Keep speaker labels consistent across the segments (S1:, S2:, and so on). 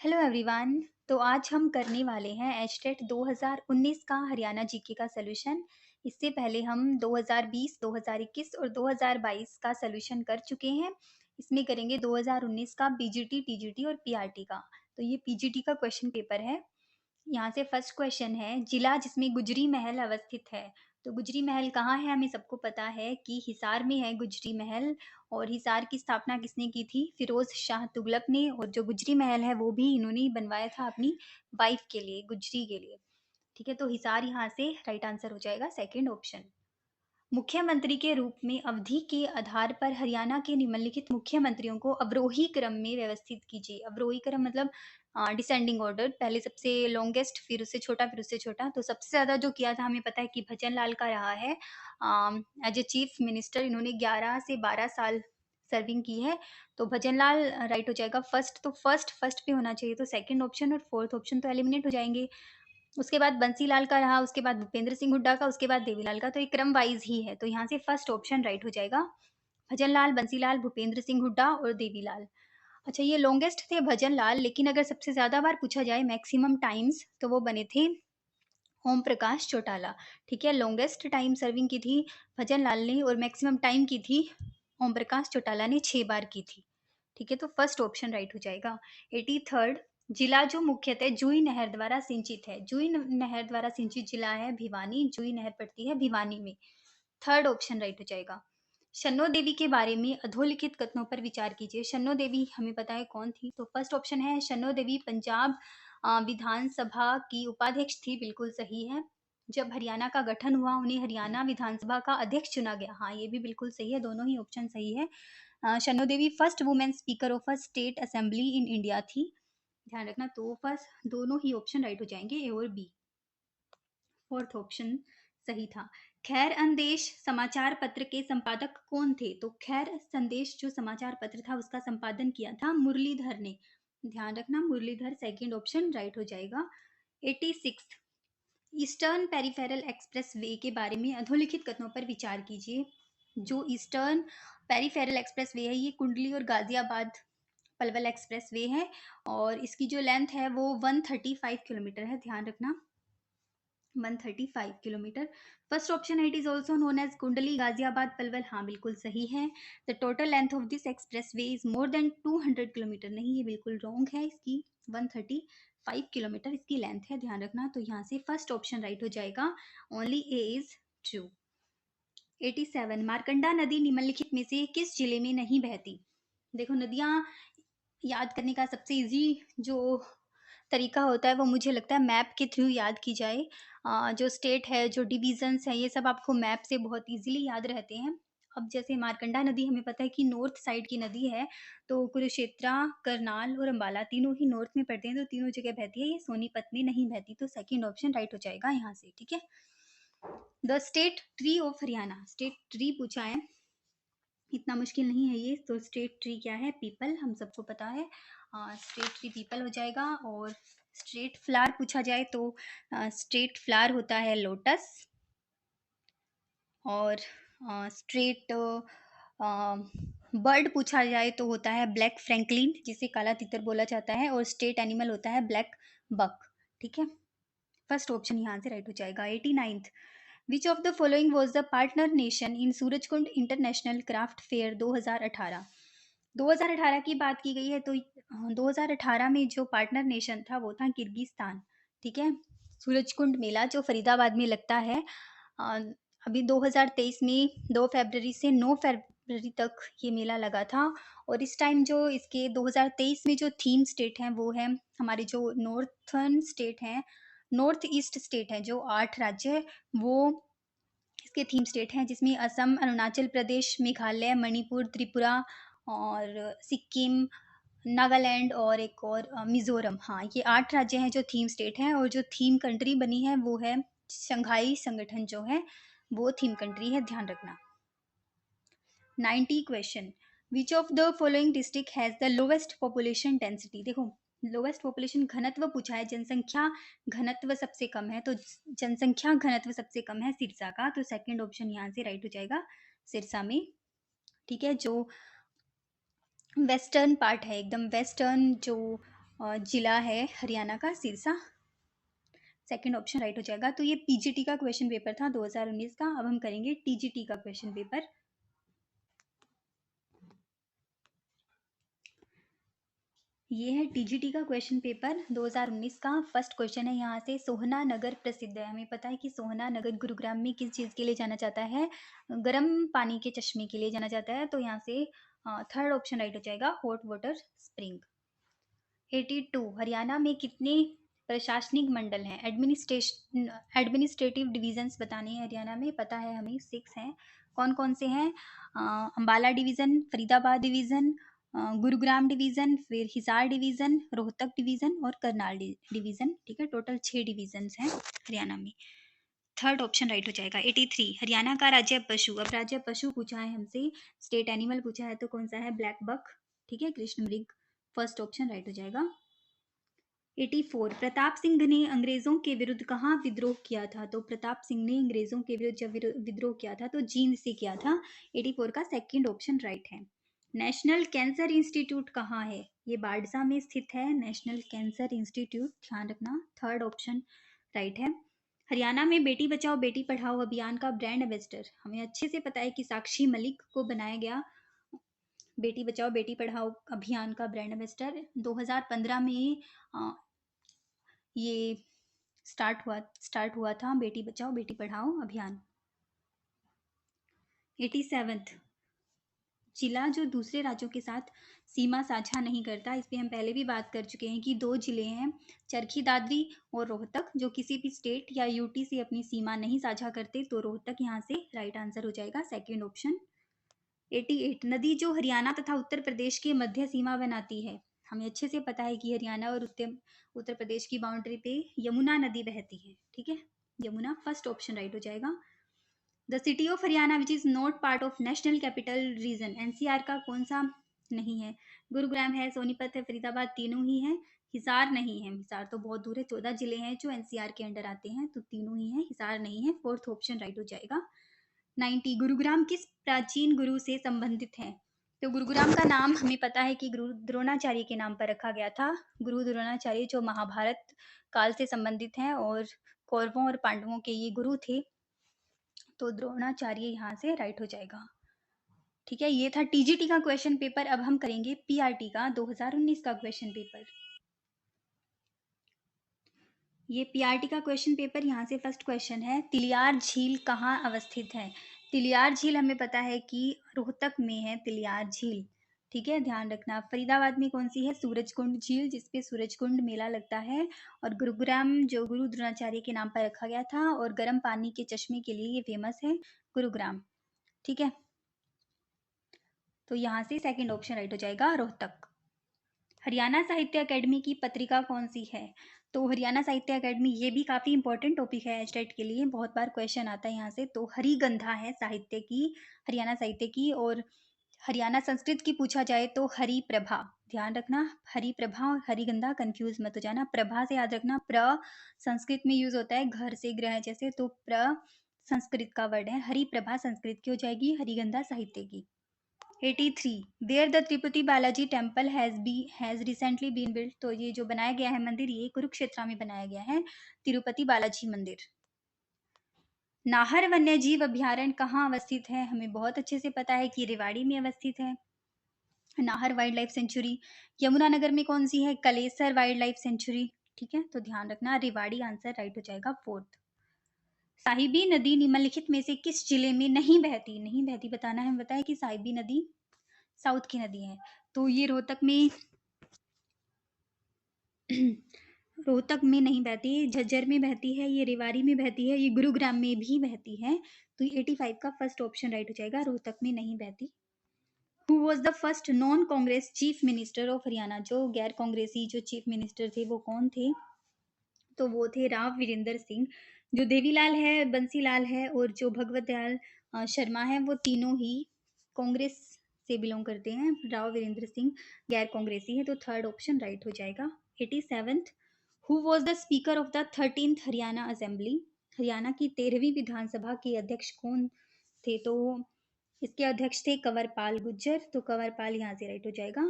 S1: Hello everyone. तो आज हम करने वाले हैं एचटेट 2019 का हरियाणा जीके का सॉल्यूशन। इससे पहले हम 2020, 2021 और 2022 का सॉल्यूशन कर चुके हैं। इसमें करेंगे 2019 का पीजीटी, टीजीटी और पीआरटी का। तो ये पीजीटी का क्वेश्चन पेपर है। यहाँ से फर्स्ट क्वेश्चन है, जिला जिसमें गुजरी महल अवस्थित है। तो गुजरी महल कहाँ है? हमें सबको पता है कि हिसार में है गुजरी महल। और हिसार की स्थापना किसने की थी? फिरोज शाह तुगलक ने। और जो गुजरी महल है वो भी इन्होंने ही बनवाया था अपनी वाइफ के लिए, गुजरी के लिए। ठीक है, तो हिसार यहाँ से राइट आंसर हो जाएगा, सेकेंड ऑप्शन। मुख्यमंत्री के रूप में अवधि के आधार पर हरियाणा के निम्नलिखित मुख्यमंत्रियों को अवरोही क्रम में व्यवस्थित कीजिए। अवरोही क्रम मतलब डिसेंडिंग ऑर्डर, पहले सबसे लॉन्गेस्ट, फिर उससे छोटा, फिर उससे छोटा। तो सबसे ज्यादा जो किया था हमें पता है कि भजन लाल का रहा है एज ए चीफ मिनिस्टर। इन्होंने 11 से 12 साल सर्विंग की है। तो भजन लाल राइट हो जाएगा। फर्स्ट तो फर्स्ट पे होना चाहिए, तो सेकंड ऑप्शन और फोर्थ ऑप्शन तो एलिमिनेट हो जाएंगे। उसके बाद बंसीलाल का रहा, उसके बाद भूपेंद्र सिंह हुड्डा का, उसके बाद देवीलाल का। तो एक क्रम वाइज ही है, तो यहाँ से फर्स्ट ऑप्शन राइट हो जाएगा। भजनलाल, बंसीलाल, भूपेंद्र सिंह हुड्डा और देवीलाल। अच्छा, ये लॉन्गेस्ट थे भजन लाल, लेकिन अगर सबसे ज्यादा बार पूछा जाए मैक्सिमम टाइम्स, तो वो बने थे ओम प्रकाश चौटाला। ठीक है, लॉन्गेस्ट टाइम सर्विंग की थी भजन लाल ने और मैक्सिमम टाइम की थी ओम प्रकाश चौटाला ने, 6 बार की थी। ठीक है, तो फर्स्ट ऑप्शन राइट हो जाएगा। 83rd, जिला जो मुख्यतः जुई नहर द्वारा सिंचित है। जुई नहर द्वारा सिंचित जिला है भिवानी। जुई नहर पड़ती है भिवानी में। थर्ड ऑप्शन राइट हो जाएगा। शन्नो देवी के बारे में अधोलिखित कथनों पर विचार कीजिए। शन्नो देवी हमें पता है कौन थी, तो फर्स्ट ऑप्शन है शन्नो देवी पंजाब विधानसभा की उपाध्यक्ष थी, बिल्कुल सही है। जब हरियाणा का गठन हुआ उन्हें हरियाणा विधानसभा का अध्यक्ष चुना गया। हाँ, ये भी बिल्कुल सही है, दोनों ही ऑप्शन सही है। Shanno Devi first women speaker of a state assembly in India थी, ध्यान रखना। तो फर्स्ट दोनों ही ऑप्शन राइट हो जाएंगे, ए और बी। फोर्थ ऑप्शन सही था। खैर अंदेश समाचार पत्र के संपादक कौन थे? तो खैर संदेश जो समाचार पत्र था उसका संपादन किया था मुरलीधर ने, ध्यान रखना, मुरलीधर। सेकंड ऑप्शन राइट हो जाएगा। 86, ईस्टर्न पेरिफेरल एक्सप्रेस वे के बारे में अधोलिखित कथनों पर विचार कीजिए। जो ईस्टर्न पेरिफेरल एक्सप्रेस वे है ये कुंडली और गाजियाबाद पलवल एक्सप्रेस वे है, और इसकी जो लेंथ है वो 135 किलोमीटर है, ध्यान रखना, 135 किलोमीटर। फर्स्ट ऑप्शन है it is also known as Kundli Ghaziabad Palwal. हाँ, बिल्कुल सही है। The total length of this expressway is more than 200 kilometre. नहीं, ये बिल्कुल रॉन्ग है। इसकी 135 किलोमीटर इसकी लेंथ है, ध्यान रखना। तो यहाँ से फर्स्ट ऑप्शन राइट हो जाएगा, only A is true. 87, Markanda नदी निम्नलिखित में से किस जिले में नहीं बहती? देखो, नदियां याद करने का सबसे इजी जो तरीका होता है वो मुझे लगता है मैप के थ्रू याद की जाए। जो स्टेट है, जो डिविजन्स है, ये सब आपको मैप से बहुत इजीली याद रहते हैं। अब जैसे मार्कंडा नदी हमें पता है कि नॉर्थ साइड की नदी है, तो कुरुक्षेत्रा, करनाल और अंबाला तीनों ही नॉर्थ में पड़ते हैं, तो तीनों जगह बहती है। ये सोनीपत में नहीं बहती, तो सेकंड ऑप्शन राइट हो जाएगा यहाँ से। ठीक है, the state tree of Haryana, state tree पूछा है, इतना मुश्किल नहीं है ये। तो स्टेट ट्री क्या है? पीपल, हम सबको पता है। स्टेट ट्री पीपल हो जाएगा। और स्टेट फ्लावर पूछा जाए तो स्टेट फ्लावर होता है लोटस। और स्ट्रेट बर्ड पूछा जाए तो होता है ब्लैक फ्रैंकलिन, जिसे काला तितर बोला जाता है। और स्टेट एनिमल होता है ब्लैक बक। ठीक है, फर्स्ट ऑप्शन यहाँ से राइट हो जाएगा। 89th, which of the following was the partner nation in Surajkund international craft fair 2018? 2018 की बात की गई है, तो 2018 में जो पार्टनर नेशन था वो था किर्गिस्तान। ठीक है, सूरजकुंड मेला जो फरीदाबाद में लगता है, अ, अभी 2023 में 2 फरवरी से 9 फरवरी तक ये मेला लगा था। और इस टाइम जो इसके 2023 में जो थीम स्टेट हैं वो है हमारे जो नॉर्थर्न स्टेट हैं, नॉर्थ ईस्ट स्टेट हैं, जो 8 राज्य है वो इसके थीम स्टेट हैं, जिसमें असम, अरुणाचल प्रदेश, मेघालय, मणिपुर, त्रिपुरा और सिक्किम, नागालैंड और एक और मिजोरम। हाँ, ये 8 राज्य हैं जो थीम स्टेट हैं। और जो थीम कंट्री बनी है वो है शंघाई संगठन जो है वो थीम कंट्री है, ध्यान रखना। 90 question, which of the following district has the lowest population density? देखो, लोवेस्ट पॉपुलेशन घनत्व पूछा है, जनसंख्या घनत्व सबसे कम है, तो जनसंख्या घनत्व सबसे कम है सिरसा का। तो सेकंड ऑप्शन यहाँ से राइट हो जाएगा, सिरसा में। ठीक है, जो वेस्टर्न पार्ट है, एकदम वेस्टर्न जो और जिला है हरियाणा का सिरसा। सेकंड ऑप्शन राइट हो जाएगा। तो ये पीजीटी का क्वेश्चन पेपर था 2019 का। अब हम करेंगे टीजीटी का क्वेश्चन पेपर। ये है टीजीटी का क्वेश्चन पेपर 2019 का। फर्स्ट क्वेश्चन है यहाँ से, सोहना नगर प्रसिद्ध है। हमें पता है कि सोहना नगर गुरुग्राम में किस चीज़ के लिए जाना जाता है? गर्म पानी के चश्मे के लिए जाना जाता है। तो यहाँ से थर्ड ऑप्शन राइट हो जाएगा, हॉट वाटर स्प्रिंग। 82, हरियाणा में कितने प्रशासनिक मंडल हैं? एडमिनिस्ट्रेटिव डिविजन्स बताने हैं हरियाणा में, पता है हमें 6 हैं। कौन कौन से हैं? Ambala division, Faridabad division, Gurugram division, फिर हिसार डिवीज़न, रोहतक डिवीज़न और करनाल डिवीज़न। ठीक है, टोटल 6 डिवीजन्स हैं हरियाणा में। थर्ड ऑप्शन राइट हो जाएगा। 83, हरियाणा का राज्य पशु। अब राज्य पशु पूछा है हमसे, स्टेट एनिमल पूछा है, तो कौन सा है? Black buck. ठीक है, कृष्ण मृग। फर्स्ट ऑप्शन राइट हो जाएगा। 84, प्रताप सिंह ने अंग्रेजों के विरुद्ध कहाँ विद्रोह किया था? तो प्रताप सिंह ने अंग्रेजों के विरुद्ध जब विद्रोह किया था तो जींद से किया था। 84 का सेकंड ऑप्शन राइट है। नेशनल कैंसर इंस्टीट्यूट कहाँ है? ये बाड़सा में स्थित है, नेशनल कैंसर इंस्टीट्यूट, ध्यान रखना। थर्ड ऑप्शन राइट है। हरियाणा में बेटी बचाओ बेटी पढ़ाओ अभियान का ब्रांड एम्बेसडर, हमें अच्छे से पता है कि साक्षी मलिक को बनाया गया बेटी बचाओ बेटी पढ़ाओ अभियान का ब्रांड एम्बेसडर। 2015 में ये स्टार्ट हुआ था बेटी बचाओ बेटी पढ़ाओ अभियान। 87, जिला जो दूसरे राज्यों के साथ सीमा साझा नहीं करता, इस पे हम पहले भी बात कर चुके हैं कि 2 जिले हैं, चरखी दादरी और रोहतक, जो किसी भी स्टेट या यूटी से अपनी सीमा नहीं साझा करते। तो रोहतक यहाँ से राइट आंसर हो जाएगा, सेकेंड ऑप्शन। 88, नदी जो हरियाणा तथा उत्तर प्रदेश के मध्य सीमा बनाती है, हमें अच्छे से पता है कि हरियाणा और उत्तर प्रदेश की बाउंड्री पे यमुना नदी बहती है। ठीक है, यमुना। फर्स्ट ऑप्शन राइट हो जाएगा। The city of Haryana which is not part of national capital region, NCR का कौन सा नहीं है? गुरुग्राम है, सोनीपत है, फरीदाबाद, तीनों ही है। हिसार नहीं है, हिसार तो बहुत दूर है। 14 जिले हैं जो एनसीआर के अंडर आते हैं, तो तीनों ही हैं, हिसार नहीं है। फोर्थ ऑप्शन राइट हो जाएगा। 90, गुरुग्राम किस प्राचीन गुरु से संबंधित है? तो गुरुग्राम का नाम हमें पता है कि गुरु द्रोणाचार्य के नाम पर रखा गया था। गुरु द्रोणाचार्य जो महाभारत काल से संबंधित हैं और कौरवों और पांडवों के ये गुरु थे। तो द्रोणाचार्य यहाँ से राइट हो जाएगा। ठीक है, ये था टीजीटी का क्वेश्चन पेपर। अब हम करेंगे पीआरटी का 2019 का क्वेश्चन पेपर। ये पीआरटी का क्वेश्चन पेपर, यहाँ से फर्स्ट क्वेश्चन है, तिलियार झील कहाँ अवस्थित है? तिलियार झील हमें पता है कि रोहतक में है तिलियार झील। ठीक है, ध्यान रखना। फरीदाबाद में कौन सी है? सूरजकुंड झील, जिसपे सूरजकुंड मेला लगता है। और गुरुग्राम जो गुरु द्रोणाचार्य के नाम पर रखा गया था और गर्म पानी के चश्मे के लिए ये फेमस है, गुरुग्राम। ठीक है, तो यहाँ से सेकंड ऑप्शन राइट हो जाएगा, रोहतक। हरियाणा साहित्य अकेडमी की पत्रिका कौन सी है? तो हरियाणा साहित्य अकेडमी, ये भी काफ़ी इंपॉर्टेंट टॉपिक है एचटेट के लिए, बहुत बार क्वेश्चन आता है यहाँ से। तो हरिगंधा है साहित्य की, हरियाणा साहित्य की। और हरियाणा संस्कृत की पूछा जाए तो हरिप्रभा, ध्यान रखना। हरिप्रभा और हरिगंधा कंफ्यूज मत हो जाना। प्रभा से याद रखना, प्र संस्कृत में यूज होता है घर से ग्रह जैसे, तो प्र संस्कृत का वर्ड है। हरिप्रभा संस्कृत की हो जाएगी, हरिगंधा साहित्य की। 83, there the Tirupati Balaji temple has recently been built, तो ये जो बनाया गया है मंदिर, ये कुरुक्षेत्र में बनाया गया है, तिरुपति बालाजी मंदिर। नाहर वन्य जीव अभ्यारण्य कहाँ अवस्थित है? हमें बहुत अच्छे से पता है कि रेवाड़ी में अवस्थित है, Nahar wild life sanctuary. Yamunanagar में कौन सी है? Kalesar wild life sanctuary. ठीक है, तो ध्यान रखना, रेवाड़ी आंसर राइट हो जाएगा, फोर्थ। साहिबी नदी निम्नलिखित में से किस जिले में नहीं बहती? नहीं बहती बताना है, बताया कि साहिबी नदी साउथ की नदी है। तो ये रोहतक में रोहतक में नहीं बहती, झज्जर में बहती है, ये रेवाड़ी में बहती है, ये गुरुग्राम में भी बहती है। तो 85 का फर्स्ट ऑप्शन राइट हो जाएगा, रोहतक में नहीं बहती। Who was the first non Congress chief minister of Haryana, जो गैर कांग्रेसी जो चीफ मिनिस्टर थे वो कौन थे? तो वो थे राव वीरेंद्र सिंह। जो देवीलाल है, बंसीलाल है और जो भगवत दयाल शर्मा है, वो तीनों ही कांग्रेस से बिलोंग करते हैं। राव वीरेंद्र सिंह गैर कांग्रेसी है, तो थर्ड ऑप्शन राइट हो जाएगा। 87, who was the speaker of the 13th Haryana assembly, Haryana की 13वीं विधानसभा के अध्यक्ष कौन थे? तो इसके अध्यक्ष थे कंवरपाल गुज्जर, तो कंवरपाल यहाँ से राइट हो जाएगा।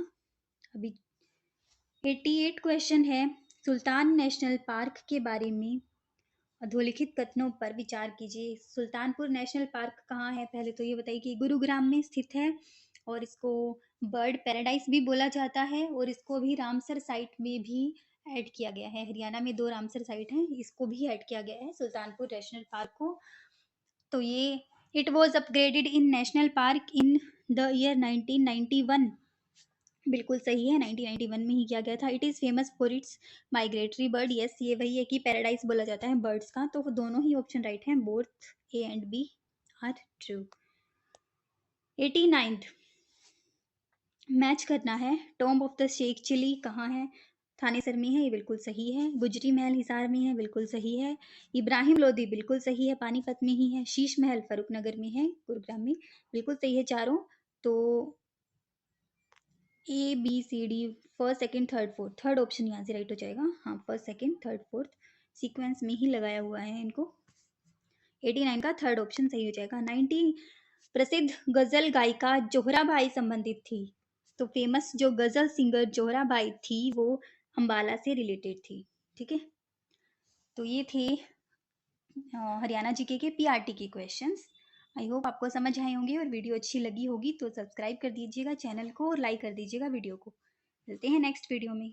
S1: अभी 88 क्वेश्चन है, सुल्तान नेशनल पार्क के बारे में अधोलिखित कथनों पर विचार कीजिए। सुल्तानपुर नेशनल पार्क कहाँ है? पहले तो ये बताइए कि गुरुग्राम में स्थित है और इसको बर्ड पैराडाइज भी बोला जाता है और इसको अभी रामसर साइट में भी ऐड किया गया है। हरियाणा में 2 रामसर साइट हैं, इसको भी ऐड किया गया है सुल्तानपुर नेशनल पार्क को। तो ये it was upgraded in national park in the year 1991। बिल्कुल सही है, 1991 में ही किया गया था। It is famous for its migratory bird. Yes, ये वही है कि पैराडाइज बोला जाता है बर्ड्स का। तो दोनों ही ऑप्शन राइट हैं, both A and B are true. 89th match करना है। Tomb of the Sheikh Chilli कहाँ है? थानेसर में है, ये बिल्कुल सही है। गुजरी महल हिसार में है, बिल्कुल सही है। इब्राहिम लोदी बिल्कुल सही है, पानीपत में ही है। शीश महल फरुखनगर में है, गुरुग्राम में, बिल्कुल सही है चारों। तो A B C D, first second third fourth, third option यहाँ से राइट हो जाएगा। हाँ, first second third fourth sequence में ही लगाया हुआ है इनको। 89 का थर्ड ऑप्शन सही हो जाएगा। 90 प्रसिद्ध गजल गायिका जोहराबाई संबंधित थी। तो फेमस जो गजल सिंगर जोहराबाई थी वो अंबाला से रिलेटेड थी। ठीक है, तो ये थे हरियाणा जीके के पीआरटी के क्वेश्चंस। आई होप आपको समझ आए होंगे और वीडियो अच्छी लगी होगी तो सब्सक्राइब कर दीजिएगा चैनल को और लाइक कर दीजिएगा वीडियो को। मिलते हैं नेक्स्ट वीडियो में।